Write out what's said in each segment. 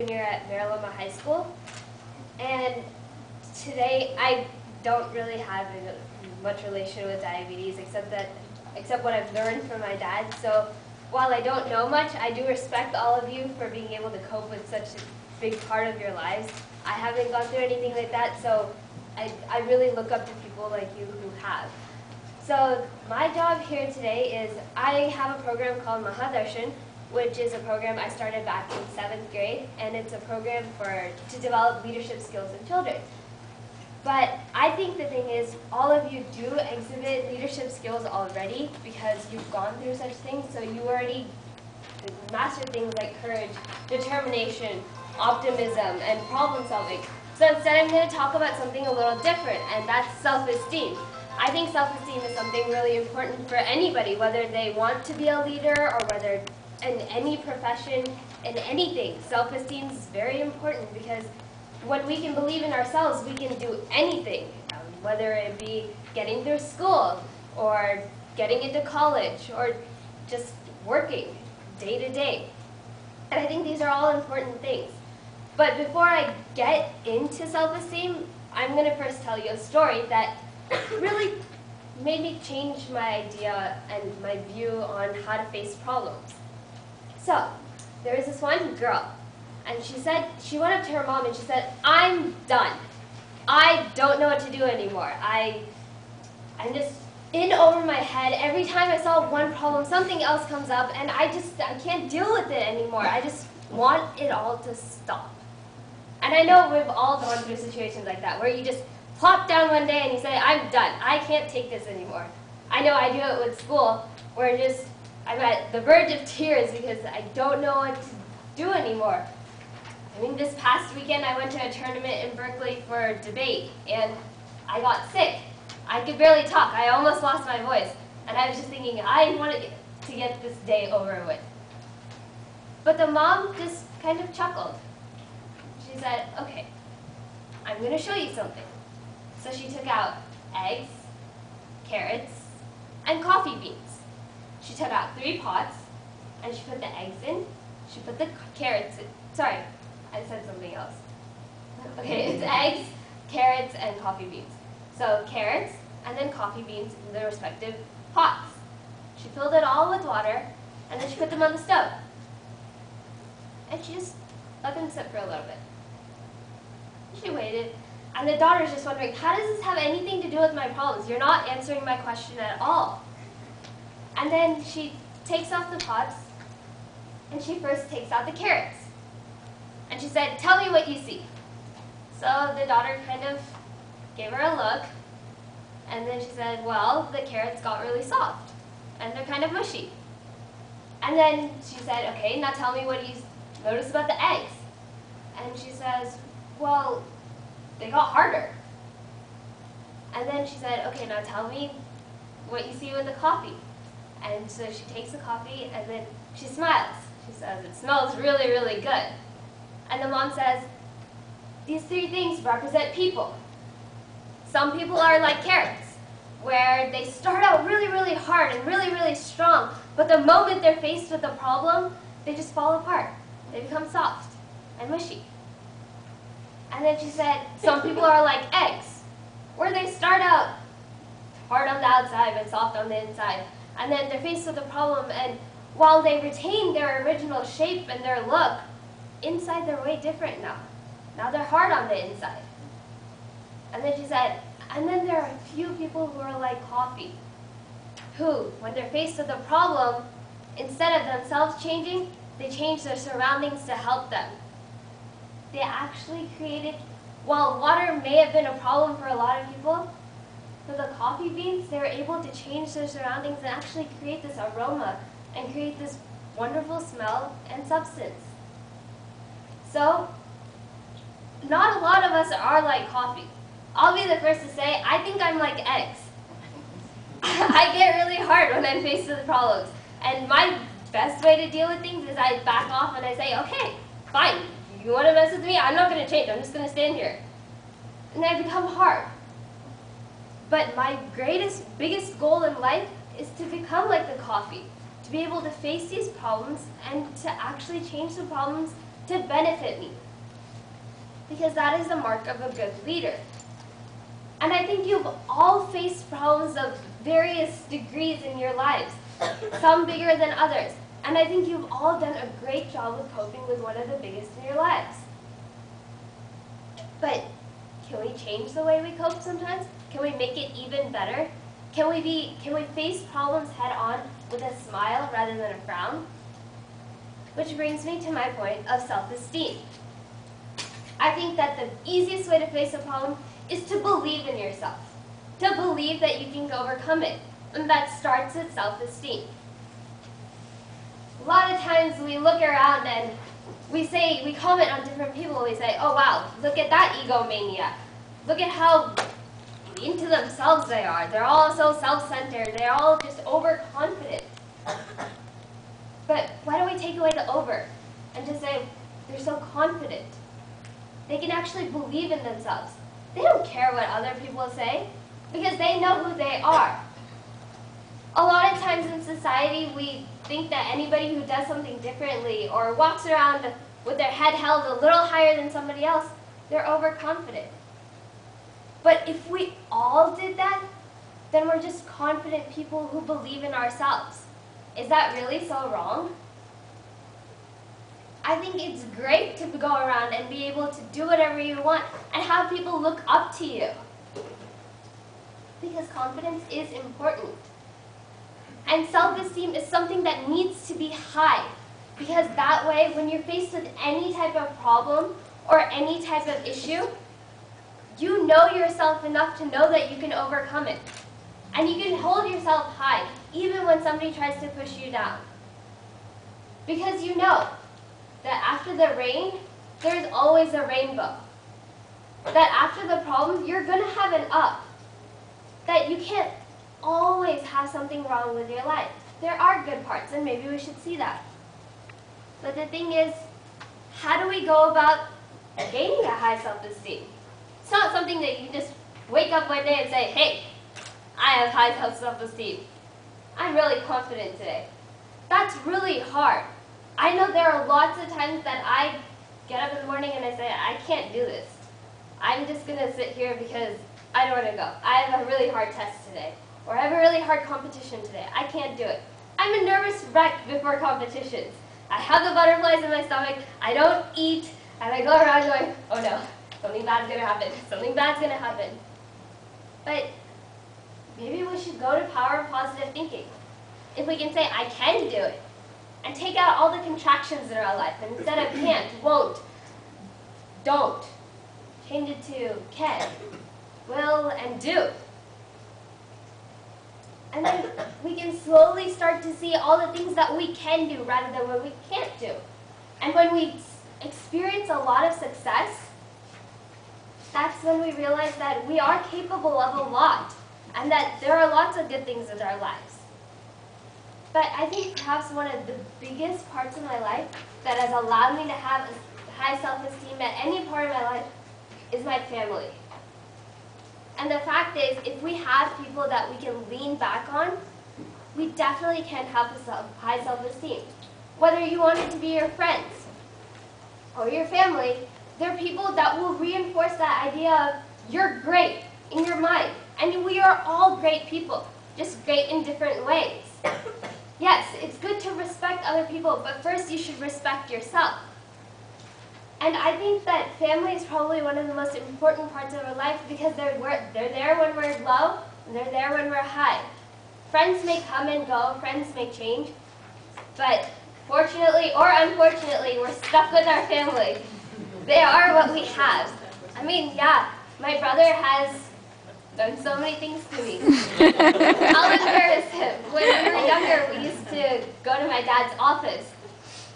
junior at Marilama High School, and today I don't really have much relation with diabetes except what I've learned from my dad. So while I don't know much, I do respect all of you for being able to cope with such a big part of your lives. I haven't gone through anything like that, so I really look up to people like you who have. So my job here today is I have a program called Mahadarshan, which is a program I started back in 7th grade, and it's a program to develop leadership skills in children. But I think the thing is, all of you do exhibit leadership skills already because you've gone through such things, so you already master things like courage, determination, optimism, and problem solving. So instead I'm going to talk about something a little different, and that's self-esteem. I think self-esteem is something really important for anybody, whether they want to be a leader or whether in any profession, in anything. Self-esteem is very important because when we can believe in ourselves, we can do anything, whether it be getting through school or getting into college or just working day to day. And I think these are all important things. But before I get into self-esteem, I'm going to first tell you a story that really made me change my idea and my view on how to face problems. So, there was this one girl, and she went up to her mom and she said, "I'm done. I don't know what to do anymore. I'm just in over my head. Every time I solve one problem, something else comes up, and I can't deal with it anymore. I just want it all to stop." And I know we've all gone through situations like that, where you just plop down one day and you say, "I'm done. I can't take this anymore." I know I do it with school, where I'm at the verge of tears because I don't know what to do anymore. I mean, this past weekend I went to a tournament in Berkeley for debate, and I got sick. I could barely talk. I almost lost my voice. And I was just thinking, I wanted to get this day over with. But the mom just kind of chuckled. She said, "Okay, I'm going to show you something." So she took out eggs, carrots, and coffee beans. She took out 3 pots, and she put the eggs in. She put the carrots in. Sorry, I said something else. Okay, it's eggs, carrots, and coffee beans. So carrots and then coffee beans in their respective pots. She filled it all with water, and then she put them on the stove. And she just let them sit for a little bit. She waited, and the daughter's just wondering, how does this have anything to do with my problems? You're not answering my question at all. And then she takes off the pots, and she first takes out the carrots. And she said, "Tell me what you see." So the daughter kind of gave her a look, and then she said, "Well, the carrots got really soft, and they're kind of mushy." And then she said, "Okay, now tell me what you notice about the eggs." And she says, "Well, they got harder." And then she said, "Okay, now tell me what you see with the coffee." And so she takes the coffee, and then she smiles. She says, "It smells really, really good." And the mom says, "These 3 things represent people. Some people are like carrots, where they start out really, really hard and really, really strong, but the moment they're faced with a problem, they just fall apart. They become soft and mushy." And then she said, "Some people are like eggs, where they start out hard on the outside but soft on the inside, and then they're faced with a problem, and while they retain their original shape and their look, inside they're way different now. Now they're hard on the inside." And then she said, "And then there are a few people who are like coffee, who, when they're faced with a problem, instead of themselves changing, they change their surroundings to help them." They actually created, while water may have been a problem for a lot of people, for the coffee beans, they were able to change their surroundings and actually create this aroma and create this wonderful smell and substance. So, not a lot of us are like coffee. I'll be the first to say, I think I'm like eggs. I get really hard when I'm faced with problems. And my best way to deal with things is I back off and I say, "Okay, fine. You want to mess with me? I'm not going to change. I'm just going to stand here." And I become hard. But my biggest goal in life is to become like the coffee, to be able to face these problems and to actually change the problems to benefit me. Because that is the mark of a good leader. And I think you've all faced problems of various degrees in your lives, some bigger than others. And I think you've all done a great job with coping with one of the biggest in your lives. But can we change the way we cope sometimes? Can we make it even better? Can we face problems head on with a smile rather than a frown? Which brings me to my point of self-esteem. I think that the easiest way to face a problem is to believe in yourself, to believe that you can overcome it, and that starts with self-esteem. A lot of times we look around and we comment on different people, we say, oh wow, look at that egomaniac. Look at how into themselves they are. They're all so self-centered. They're all just overconfident. But why don't we take away the over and just say, they're so confident. They can actually believe in themselves. They don't care what other people say because they know who they are. A lot of times in society, we think that anybody who does something differently or walks around with their head held a little higher than somebody else, they're overconfident. But if we all did that, then we're just confident people who believe in ourselves. Is that really so wrong? I think it's great to go around and be able to do whatever you want and have people look up to you. Because confidence is important. And self-esteem is something that needs to be high. Because that way, when you're faced with any type of problem or any type of issue, you know yourself enough to know that you can overcome it. And you can hold yourself high, even when somebody tries to push you down. Because you know that after the rain, there's always a rainbow. That after the problem, you're going to have an up. That you can't always have something wrong with your life. There are good parts, and maybe we should see that. But the thing is, how do we go about gaining a high self-esteem? It's not something that you just wake up one day and say, hey, I have high self-esteem. I'm really confident today. That's really hard. I know there are lots of times that I get up in the morning and I say, I can't do this. I'm just going to sit here because I don't want to go. I have a really hard test today. Or I have a really hard competition today. I can't do it. I'm a nervous wreck before competitions. I have the butterflies in my stomach. I don't eat. And I go around going, oh no, something bad's going to happen. Something bad's going to happen. But maybe we should go to power of positive thinking. If we can say, I can do it. And take out all the contractions in our life. And instead of can't, won't, don't, change it to can, will, and do. And then we can slowly start to see all the things that we can do rather than what we can't do. And when we experience a lot of success, that's when we realize that we are capable of a lot. And that there are lots of good things in our lives. But I think perhaps one of the biggest parts of my life that has allowed me to have a high self-esteem at any part of my life is my family. And the fact is, if we have people that we can lean back on, we definitely can have a high self-esteem. Whether you want it to be your friends or your family, they're people that will reinforce that idea of you're great in your mind. And we are all great people, just great in different ways. Yes, it's good to respect other people, but first you should respect yourself. And I think that family is probably one of the most important parts of our life because they're there when we're low, and they're there when we're high. Friends may come and go, friends may change, but fortunately or unfortunately, we're stuck with our family. They are what we have. I mean, yeah, my brother has done so many things to me. I'll embarrass him. When we were younger, we used to go to my dad's office,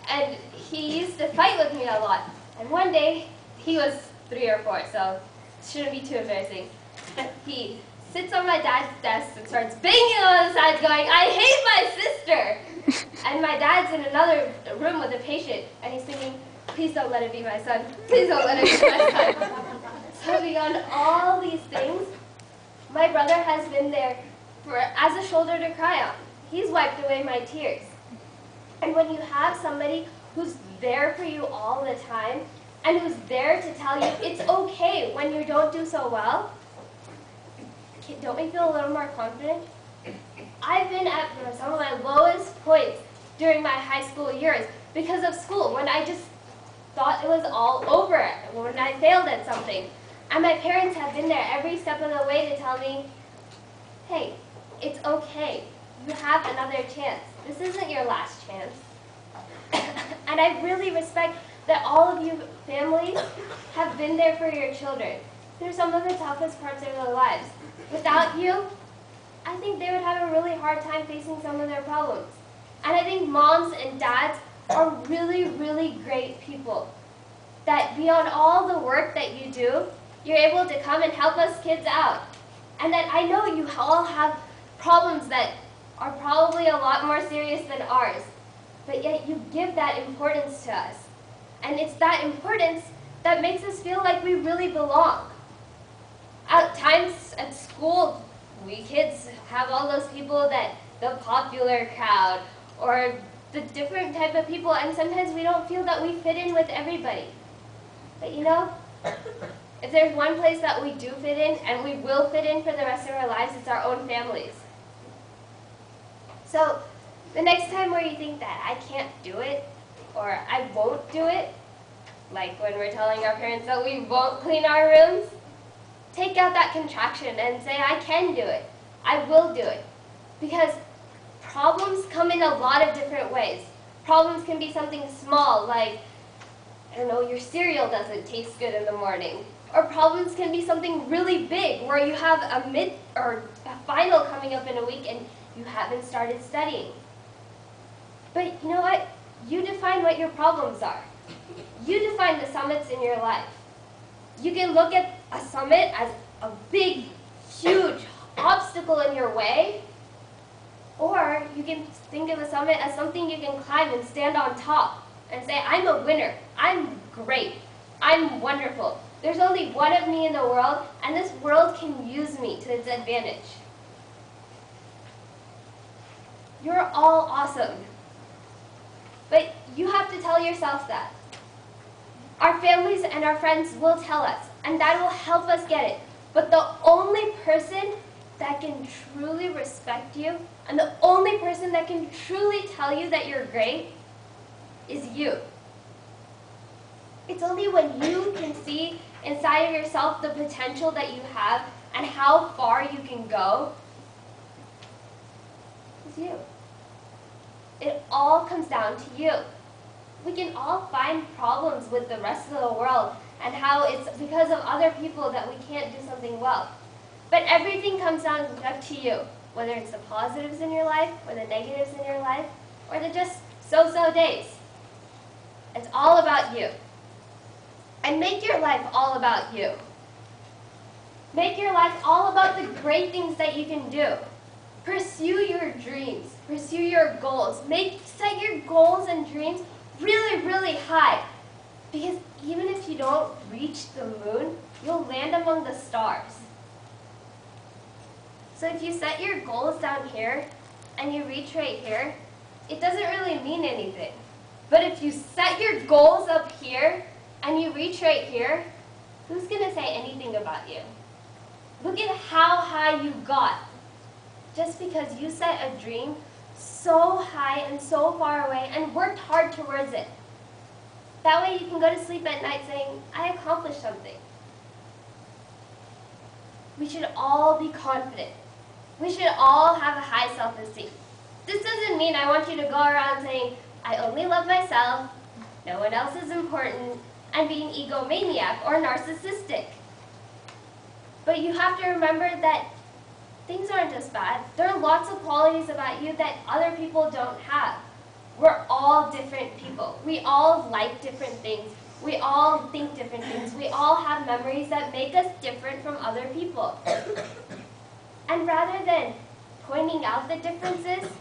and he used to fight with me a lot. And one day, he was 3 or 4, so it shouldn't be too embarrassing. He sits on my dad's desk and starts banging on the side going, I hate my sister! And my dad's in another room with a patient, and he's thinking, please don't let it be my son. Please don't let it be my son. So beyond all these things, my brother has been there as a shoulder to cry on. He's wiped away my tears. And when you have somebody who's there for you all the time and who's there to tell you it's okay when you don't do so well, don't we feel a little more confident? I've been at some of my lowest points during my high school years because of school, when I just thought it was all over, when I failed at something. And my parents have been there every step of the way to tell me, hey, it's okay. You have another chance. This isn't your last chance. And I really respect that all of you families have been there for your children through some of the toughest parts of their lives. Without you, I think they would have a really hard time facing some of their problems. And I think moms and dads are really, really great people. That beyond all the work that you do, you're able to come and help us kids out. And that I know you all have problems that are probably a lot more serious than ours, but yet you give that importance to us. And it's that importance that makes us feel like we really belong. At times at school, we kids have all those people that the popular crowd or the different type of people, and sometimes we don't feel that we fit in with everybody. But you know, if there's one place that we do fit in, and we will fit in for the rest of our lives, it's our own families. So the next time where you think that I can't do it, or I won't do it, like when we're telling our parents that we won't clean our rooms, take out that contraction and say, I can do it. I will do it. Because problems come in a lot of different ways. Problems can be something small, like, I don't know, your cereal doesn't taste good in the morning. Or problems can be something really big, where you have a final coming up in a week and you haven't started studying. But you know what? You define what your problems are. You define the summits in your life. You can look at a summit as a big, huge obstacle in your way, or you can think of a summit as something you can climb and stand on top and say, I'm a winner, I'm great, I'm wonderful. There's only one of me in the world, and this world can use me to its advantage. You're all awesome. But you have to tell yourself that. Our families and our friends will tell us, and that will help us get it. But the only person that can truly respect you, and the only person that can truly tell you that you're great, is you. It's only when you can see inside of yourself the potential that you have and how far you can go, is you. It all comes down to you. We can all find problems with the rest of the world and how it's because of other people that we can't do something well. But everything comes down up to you, whether it's the positives in your life or the negatives in your life or the just so-so days. It's all about you. And make your life all about you. Make your life all about the great things that you can do. Pursue your dreams. Pursue your goals. Set your goals and dreams really, really high. Because even if you don't reach the moon, you'll land among the stars. So if you set your goals down here and you reach right here, it doesn't really mean anything. But if you set your goals up here and you reach right here, who's going to say anything about you? Look at how high you got. Just because you set a dream so high and so far away and worked hard towards it. That way you can go to sleep at night saying, I accomplished something. We should all be confident. We should all have a high self-esteem. This doesn't mean I want you to go around saying, I only love myself, no one else is important, and being egomaniac or narcissistic. But you have to remember that things aren't just bad. There are lots of qualities about you that other people don't have. We're all different people. We all like different things. We all think different things. We all have memories that make us different from other people. And rather than pointing out the differences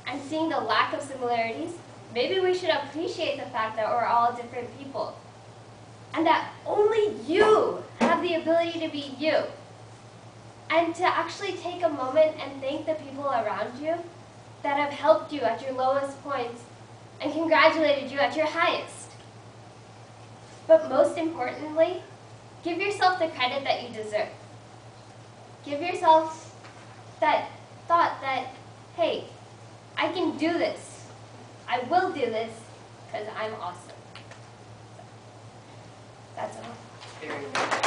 and seeing the lack of similarities, maybe we should appreciate the fact that we're all different people. And that only you have the ability to be you. And to actually take a moment and thank the people around you that have helped you at your lowest points and congratulated you at your highest. But most importantly, give yourself the credit that you deserve. Give yourself that thought that, hey, I can do this. I will do this because I'm awesome. That's all.